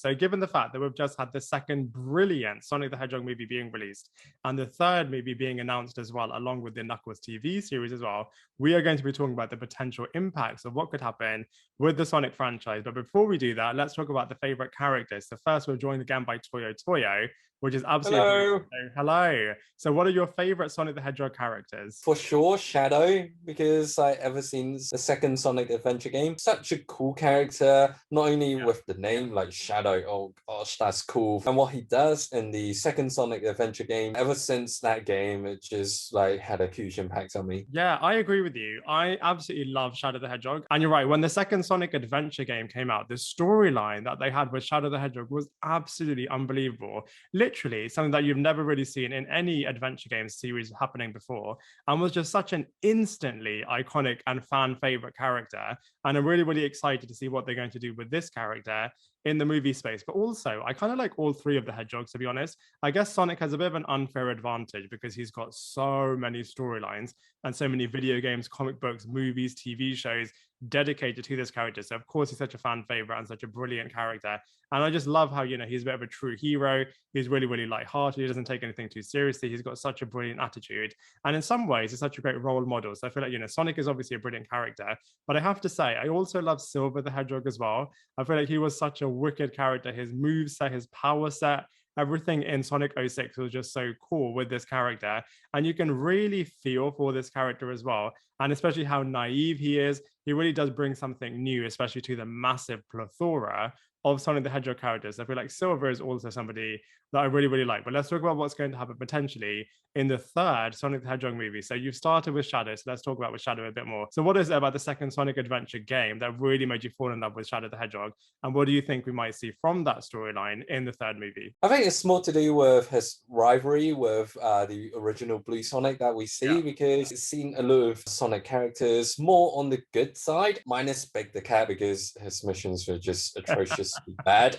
So given the fact that we've just had the second brilliant Sonic the Hedgehog movie being released and the third movie being announced as well, along with the Knuckles TV series as well, we are going to be talking about the potential impacts of what could happen with the Sonic franchise. But before we do that, let's talk about the favorite characters. So first, we're joined again by Toyo, which is absolutely Hello. brilliant. So, hello. So what are your favorite Sonic the Hedgehog characters? For sure, Shadow, because I ever seen the second Sonic Adventure game. Such a cool character, not only Yeah. with the name like Shadow, oh gosh, that's cool. And what he does in the second Sonic Adventure game, ever since that game, it just like had a huge impact on me. Yeah, I agree with you. I absolutely love Shadow the Hedgehog. And you're right, when the second Sonic Adventure game came out, the storyline that they had with Shadow the Hedgehog was absolutely unbelievable. Literally, something that you've never really seen in any adventure game series happening before, and was just such an instantly iconic and fan favorite character. And I'm really, really excited to see what they're going to do with this character in the movie space. But also, I kind of like all three of the hedgehogs, to be honest. I guess Sonic has a bit of an unfair advantage because he's got so many storylines and so many video games, comic books, movies, TV shows dedicated to this character. So of course he's such a fan favorite and such a brilliant character. And I just love how, he's a bit of a true hero. He's really, really lighthearted. He doesn't take anything too seriously. He's got such a brilliant attitude. And in some ways, he's such a great role model. So I feel like, Sonic is obviously a brilliant character. But I have to say, I also love Silver the Hedgehog as well. I feel like he was such a wicked character. His moveset, his power set, everything in Sonic 06 was just so cool with this character. And you can really feel for this character as well. And especially how naive he is. He really does bring something new, especially to the massive plethora of Sonic the Hedgehog characters. I feel like Silver is also somebody that I really, really like. But let's talk about what's going to happen potentially in the third Sonic the Hedgehog movie. So you've started with Shadow, so let's talk about with Shadow a bit more. So what is it about the second Sonic Adventure game that really made you fall in love with Shadow the Hedgehog? And what do you think we might see from that storyline in the third movie? I think it's more to do with his rivalry with the original Blue Sonic that we see, Yeah. because it's seen a lot of Sonic characters more on the good side, minus Big the Cat because his missions were just atrociously bad.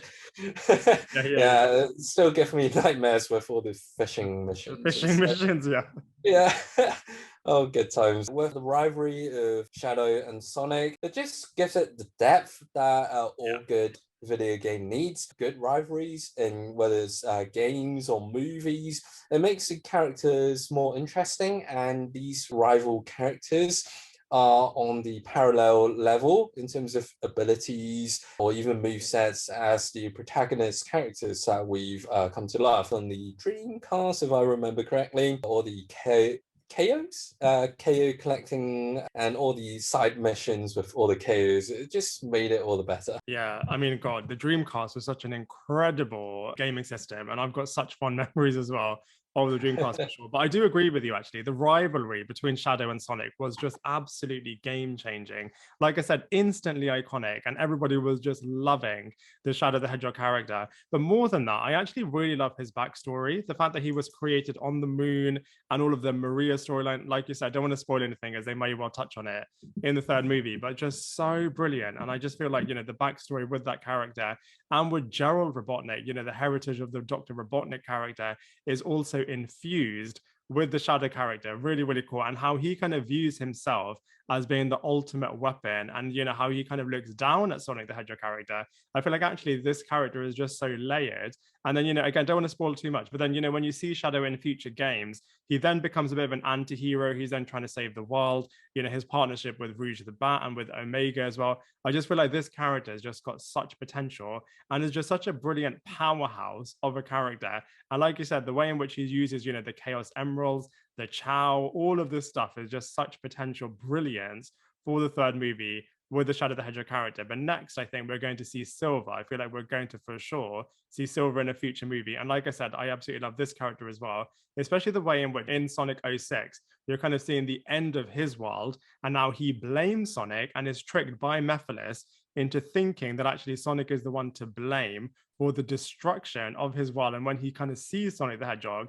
Yeah, it still give me nightmares with all the fishing missions. Fishing missions, yeah. Yeah. Oh, good times. With the rivalry of Shadow and Sonic, it just gives it the depth that all good video game needs. Good rivalries, in whether it's games or movies. It makes the characters more interesting, and these rival characters are on the parallel level in terms of abilities or even movesets as the protagonist characters that we've come to love on the Dreamcast, if I remember correctly, or the KOs, KO collecting, and all the side missions with all the KOs. It just made it all the better. Yeah, I mean, God, the Dreamcast was such an incredible gaming system, and I've got such fond memories as well of the Dreamcast for sure. But I do agree with you, actually. The rivalry between Shadow and Sonic was just absolutely game changing. Like I said, instantly iconic, and everybody was just loving the Shadow the Hedgehog character. But more than that, I actually really love his backstory. The fact that he was created on the moon and all of the Maria storyline. Like you said, I don't want to spoil anything as they may well touch on it in the third movie, but just so brilliant. And I just feel like, the backstory with that character and with Gerald Robotnick, the heritage of the Dr. Robotnick character is also infused with the Shadow character. Really, really cool. And how he kind of views himself as being the ultimate weapon, and how he kind of looks down at Sonic the Hedgehog character. I feel like actually this character is just so layered. And then, again, don't want to spoil too much, but then, when you see Shadow in future games, he then becomes a bit of an anti-hero. He's then trying to save the world, his partnership with Rouge the Bat and with Omega as well. I just feel like this character has just got such potential and is just such a brilliant powerhouse of a character. And like you said, the way in which he uses, the Chaos Emeralds, the Chao, all of this stuff is just such potential brilliance for the third movie with the Shadow the Hedgehog character. But next, I think we're going to see Silver. I feel like we're going to for sure see Silver in a future movie. And like I said, I absolutely love this character as well, especially the way in which in Sonic 06, you're kind of seeing the end of his world. And now he blames Sonic and is tricked by Mephiles into thinking that actually Sonic is the one to blame for the destruction of his world. And when he kind of sees Sonic the Hedgehog,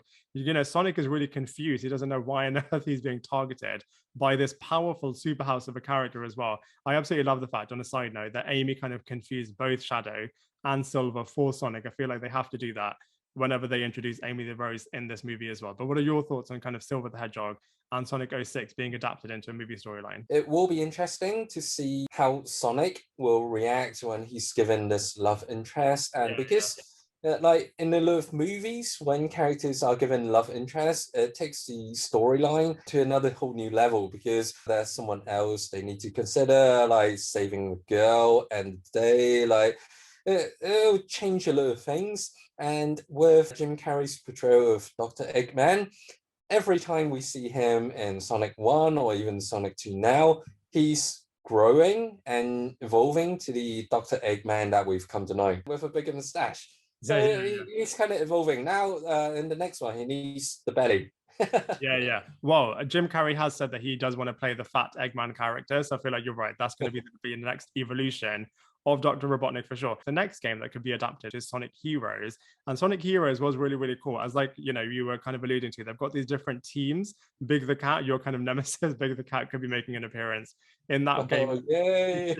Sonic is really confused. He doesn't know why on earth he's being targeted by this powerful superhouse of a character as well. I absolutely love the fact, on a side note, that Amy kind of confused both Shadow and Silver for Sonic. I feel like they have to do that whenever they introduce Amy the Rose in this movie as well. But what are your thoughts on kind of Silver the Hedgehog and Sonic 06 being adapted into a movie storyline? It will be interesting to see how Sonic will react when he's given this love interest. And because like in a lot of movies, when characters are given love interest, it takes the storyline to another whole new level because there's someone else they need to consider, like saving the girl, and they like it'll change a lot of things. And with Jim Carrey's portrayal of Dr. Eggman, every time we see him in Sonic 1 or even Sonic 2 now, he's growing and evolving to the Dr. Eggman that we've come to know with a bigger mustache. So he's kind of evolving. Now, in the next one, he needs the belly. Yeah. Well, Jim Carrey has said that he does want to play the fat Eggman character. So I feel like you're right. That's going to be the next evolution of Dr. Robotnick for sure. The next game that could be adapted is Sonic Heroes. And Sonic Heroes was really, really cool. As like, you know, you were kind of alluding to, they've got these different teams. Big the Cat, your kind of nemesis, Big the Cat could be making an appearance in that game. Yay.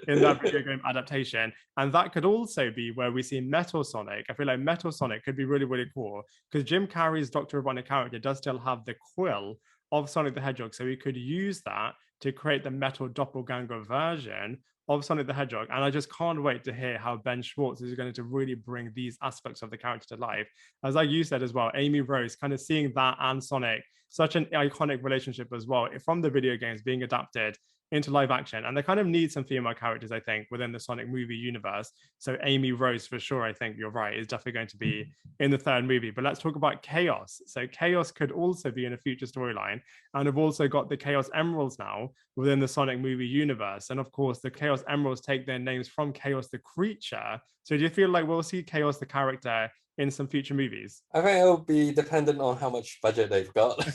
In that video game adaptation. And that could also be where we see Metal Sonic. I feel like Metal Sonic could be really, really cool because Jim Carrey's Dr. Robotnick character does still have the quill of Sonic the Hedgehog. So we could use that to create the metal doppelganger version of Sonic the Hedgehog. And I just can't wait to hear how Ben Schwartz is going to really bring these aspects of the character to life. As like you said as well, Amy Rose, kind of seeing that and Sonic, such an iconic relationship as well from the video games being adapted into live action. And they kind of need some female characters, I think, within the Sonic movie universe. So Amy Rose, for sure, I think you're right, is definitely going to be in the third movie. But let's talk about Chaos. So Chaos could also be in a future storyline. And we've also got the Chaos Emeralds now within the Sonic movie universe. And of course, the Chaos Emeralds take their names from Chaos the creature. So do you feel like we'll see Chaos the character in some future movies? I think it'll be dependent on how much budget they've got.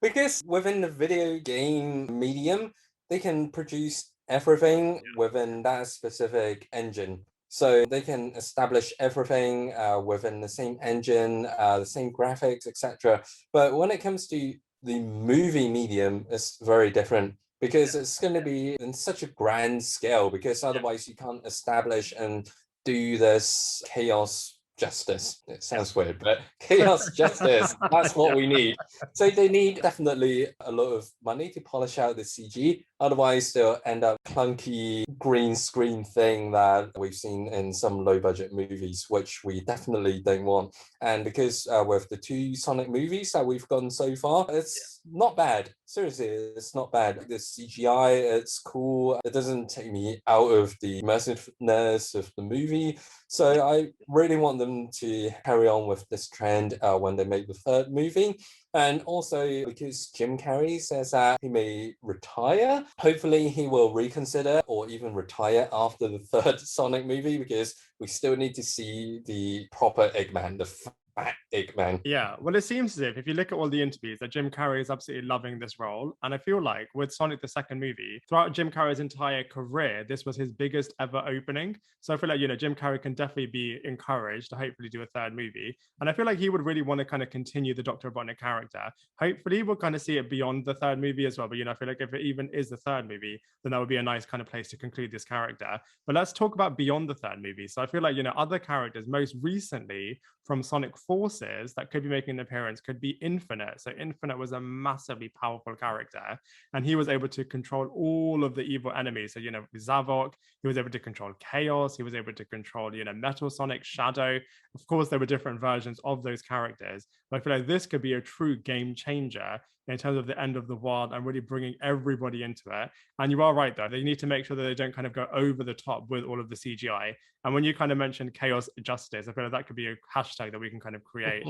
Because within the video game medium, they can produce everything within that specific engine. So they can establish everything within the same engine, the same graphics, etc. But when it comes to the movie medium, it's very different because it's going to be in such a grand scale because otherwise you can't establish and do this chaos justice. It sounds weird, but chaos justice, that's what we need. So they need definitely a lot of money to polish out the CG. Otherwise, they'll end up clunky green screen thing that we've seen in some low budget movies, which we definitely don't want. And because with the two Sonic movies that we've gotten so far, it's not bad. Seriously, it's not bad. The CGI, it's cool. It doesn't take me out of the immersiveness of the movie. So I really want them to carry on with this trend when they make the third movie. And also because Jim Carrey says that he may retire, hopefully he will reconsider or even retire after the third Sonic movie because we still need to see the proper Eggman, the fat Eggman. Yeah, well, it seems as if you look at all the interviews, that Jim Carrey is absolutely loving this role. And I feel like with Sonic the second movie, throughout Jim Carrey's entire career, this was his biggest ever opening. So I feel like, you know, Jim Carrey can definitely be encouraged to hopefully do a third movie. And I feel like he would really want to kind of continue the Dr. Robotnik character. Hopefully we'll kind of see it beyond the third movie as well. But, you know, I feel like if it even is the third movie, then that would be a nice kind of place to conclude this character. But let's talk about beyond the third movie. So I feel like, you know, other characters, most recently from Sonic Forces that could be making an appearance could be Infinite. So Infinite was a massively powerful character and he was able to control all of the evil enemies. So, you know, Zavok, he was able to control Chaos, he was able to control, you know, Metal Sonic, Shadow. Of course, there were different versions of those characters, but I feel like this could be a true game changer in terms of the end of the world and really bringing everybody into it. And you are right, though. They need to make sure that they don't kind of go over the top with all of the CGI. And when you kind of mentioned chaos justice, I feel like that could be a hashtag that we can kind of create,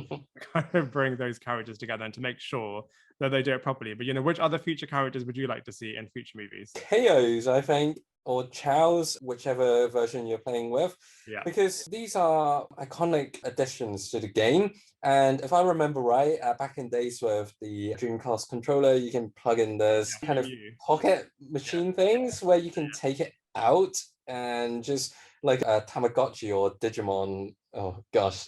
kind of bring those characters together and to make sure that they do it properly. But, you know, which other future characters would you like to see in future movies? Chaos, I think, or Chao's, whichever version you're playing with, because these are iconic additions to the game. And if I remember right, back in days with the Dreamcast controller, you can plug in this kind of pocket machine things where you can take it out and just like a Tamagotchi or Digimon. Oh gosh,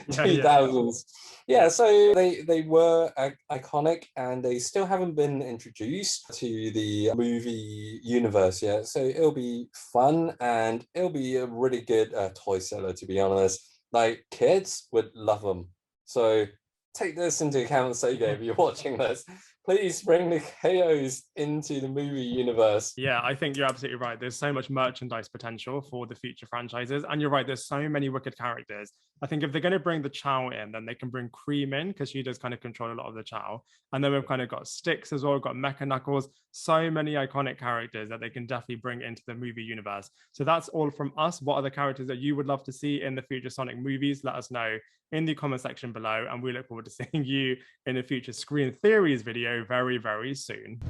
2000s. Yeah, so they were iconic and they still haven't been introduced to the movie universe yet. So it'll be fun and it'll be a really good toy seller, to be honest. like kids would love them. So take this into account, Sega, if you're watching this. Please bring the KOs into the movie universe. Yeah, I think you're absolutely right. There's so much merchandise potential for the future franchises. And you're right, there's so many wicked characters. I think if they're going to bring the Chao in, then they can bring Cream in because she does kind of control a lot of the Chao. And then we've kind of got Sticks as well, we've got Mecha Knuckles, so many iconic characters that they can definitely bring into the movie universe. So that's all from us. What are the characters that you would love to see in the future Sonic movies? Let us know in the comment section below. And we look forward to seeing you in a future Screen Theories video very, very soon.